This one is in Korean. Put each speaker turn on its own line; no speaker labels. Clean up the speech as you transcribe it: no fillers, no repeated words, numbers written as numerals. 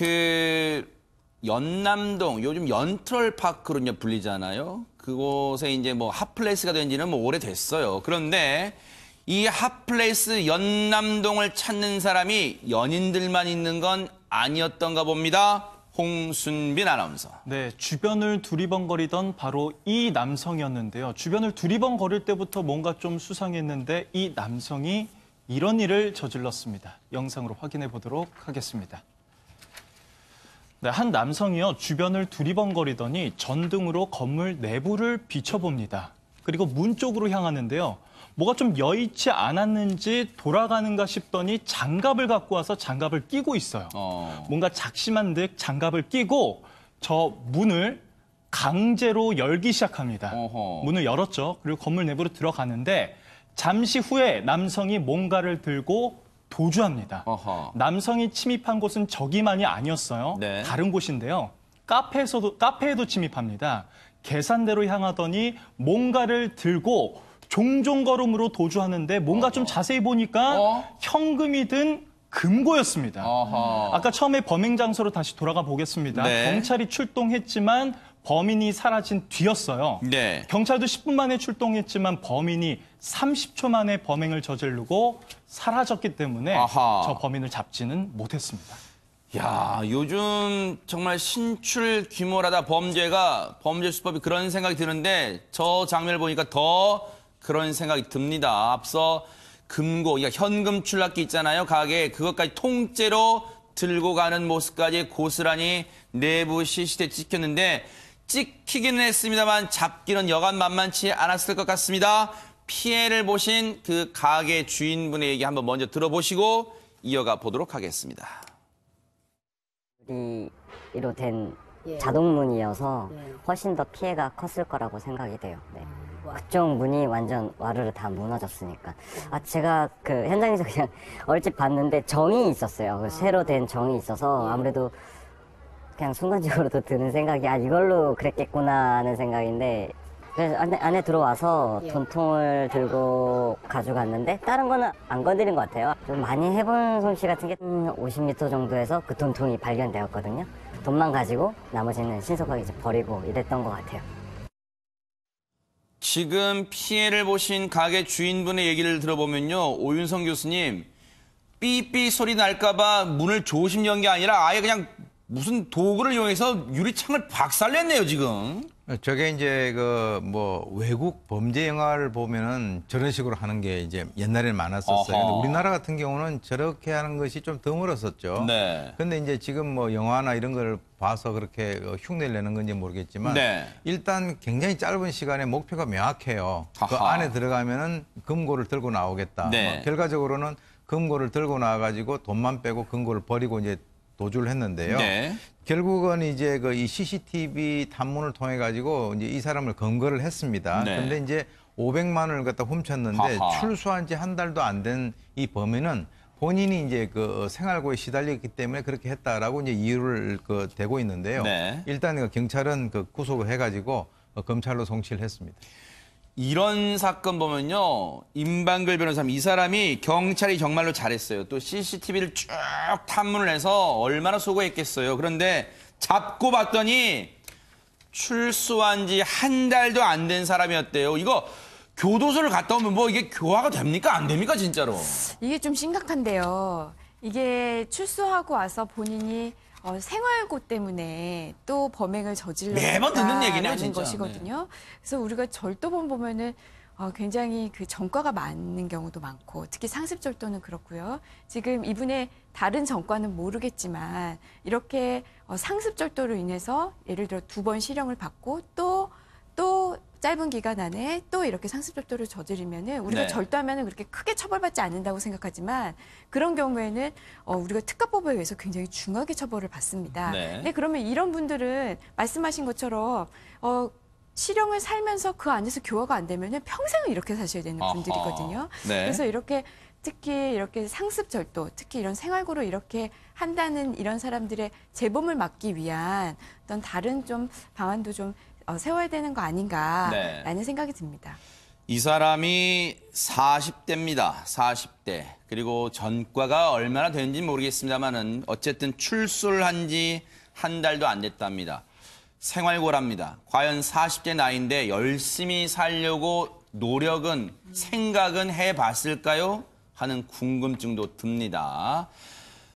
그 연남동 요즘 연트럴파크로 이제 불리잖아요. 그곳에 이제 뭐 핫플레이스가 된 지는 뭐 오래됐어요. 그런데 이 핫플레이스 연남동을 찾는 사람이 연인들만 있는 건 아니었던가 봅니다. 홍순빈 아나운서.
네, 주변을 두리번거리던 바로 이 남성이었는데요. 주변을 두리번거릴 때부터 뭔가 좀 수상했는데 이 남성이 이런 일을 저질렀습니다. 영상으로 확인해 보도록 하겠습니다. 네, 한 남성이요. 주변을 두리번거리더니 전등으로 건물 내부를 비춰봅니다. 그리고 문 쪽으로 향하는데요. 뭐가 좀 여의치 않았는지 돌아가는가 싶더니 장갑을 갖고 와서 장갑을 끼고 있어요. 뭔가 작심한 듯 장갑을 끼고 저 문을 강제로 열기 시작합니다. 문을 열었죠. 그리고 건물 내부로 들어가는데 잠시 후에 남성이 뭔가를 들고 도주합니다. 남성이 침입한 곳은 저기만이 아니었어요.
네.
다른 곳인데요. 카페에도 침입합니다. 계산대로 향하더니 뭔가를 들고 종종 걸음으로 도주하는데 뭔가 좀 자세히 보니까 현금이 든 금고였습니다. 아까 처음에 범행 장소로 다시 돌아가 보겠습니다.
네.
경찰이 출동했지만 범인이 사라진 뒤였어요.
네.
경찰도 10분 만에 출동했지만 범인이 30초 만에 범행을 저지르고 사라졌기 때문에 저 범인을 잡지는 못했습니다.
야, 요즘 정말 신출 귀몰하다 범죄 수법이 그런 생각이 드는데 저 장면을 보니까 더 그런 생각이 듭니다. 앞서 금고, 그러니까 현금 출납기 있잖아요. 가게에 그것까지 통째로 들고 가는 모습까지 고스란히 내부 CCTV에 찍혔는데 찍히기는 했습니다만 잡기는 여간 만만치 않았을 것 같습니다. 피해를 보신 그 가게 주인분의 얘기 한번 먼저 들어보시고 이어가 보도록 하겠습니다.
유리로 된 자동문이어서 훨씬 더 피해가 컸을 거라고 생각이 돼요. 네. 그쪽 문이 완전 와르르 다 무너졌으니까. 제가 그 현장에서 그냥 얼핏 봤는데 정이 있었어요. 새로 된 정이 있어서 아무래도 그냥 순간적으로도 드는 생각이 이걸로 그랬겠구나 하는 생각인데 그래서 안에 들어와서 돈통을 들고 가져갔는데 다른 거는 안 건드린 것 같아요. 좀 많이 해본 솜씨 같은 게 50m 정도에서 그 돈통이 발견되었거든요. 돈만 가지고 나머지는 신속하게 이제 버리고 이랬던 것 같아요.
지금 피해를 보신 가게 주인분의 얘기를 들어보면요. 오윤성 교수님, 삐삐 소리 날까 봐 문을 조심 연 게 아니라 아예 그냥 무슨 도구를 이용해서 유리창을 박살냈네요, 지금.
저게 이제 외국 범죄 영화를 보면은 저런 식으로 하는 게 이제 옛날에는 많았었어요. 근데 우리나라 같은 경우는 저렇게 하는 것이 좀 드물었었죠.
네.
근데 이제 지금 뭐 영화나 이런 걸 봐서 그렇게 흉내를 내는 건지 모르겠지만 일단 굉장히 짧은 시간에 목표가 명확해요. 그 안에 들어가면은 금고를 들고 나오겠다. 결과적으로는 금고를 들고 나와가지고 돈만 빼고 금고를 버리고 이제 도주를 했는데요. 결국은 이제 이 CCTV 탐문을 통해 가지고 이제 이 사람을 검거를 했습니다. 그런데 이제 500만 원을 갖다 훔쳤는데 출소한 지 한 달도 안 된 이 범인은 본인이 이제 그 생활고에 시달렸기 때문에 그렇게 했다라고 이제 이유를 대고 있는데요. 일단 경찰은 구속을 해가지고 검찰로 송치를 했습니다.
이런 사건 보면요. 임방글 변호사님, 이 사람이 경찰이 정말로 잘했어요. 또 CCTV를 쭉 탐문을 해서 얼마나 수고했겠어요. 그런데 잡고 봤더니 출소한 지 한 달도 안 된 사람이었대요. 이거 교도소를 갔다 오면 뭐 이게 교화가 됩니까? 안 됩니까? 진짜로.
이게 좀 심각한데요. 이게 출소하고 와서 본인이 생활고 때문에 또 범행을
매번 듣는 얘기네요,
저질렀다는
진짜.
것이거든요. 그래서 우리가 절도범 보면은 굉장히 그 전과가 많은 경우도 많고 특히 상습절도는 그렇고요. 지금 이분의 다른 전과는 모르겠지만 이렇게 상습절도로 인해서 예를 들어 2번 실형을 받고 또 짧은 기간 안에 또 이렇게 상습절도를 저지르면은 우리가 절도하면은 그렇게 크게 처벌받지 않는다고 생각하지만 그런 경우에는 우리가 특가법에 의해서 굉장히 중하게 처벌을 받습니다. 근데 그러면 이런 분들은 말씀하신 것처럼 실형을 살면서 그 안에서 교화가 안 되면은 평생을 이렇게 사셔야 되는 분들이거든요. 그래서 특히 이렇게 상습절도, 특히 이런 생활고로 이렇게 한다는 이런 사람들의 재범을 막기 위한 어떤 다른 좀 방안도 좀 세워야 되는 거 아닌가라는 생각이 듭니다.
이 사람이 40대입니다. 40대. 그리고 전과가 얼마나 되는지 모르겠습니다만은 어쨌든 출소를 한 지 한 달도 안 됐답니다. 생활고랍니다. 과연 40대 나이인데 열심히 살려고 노력은, 생각은 해봤을까요? 하는 궁금증도 듭니다.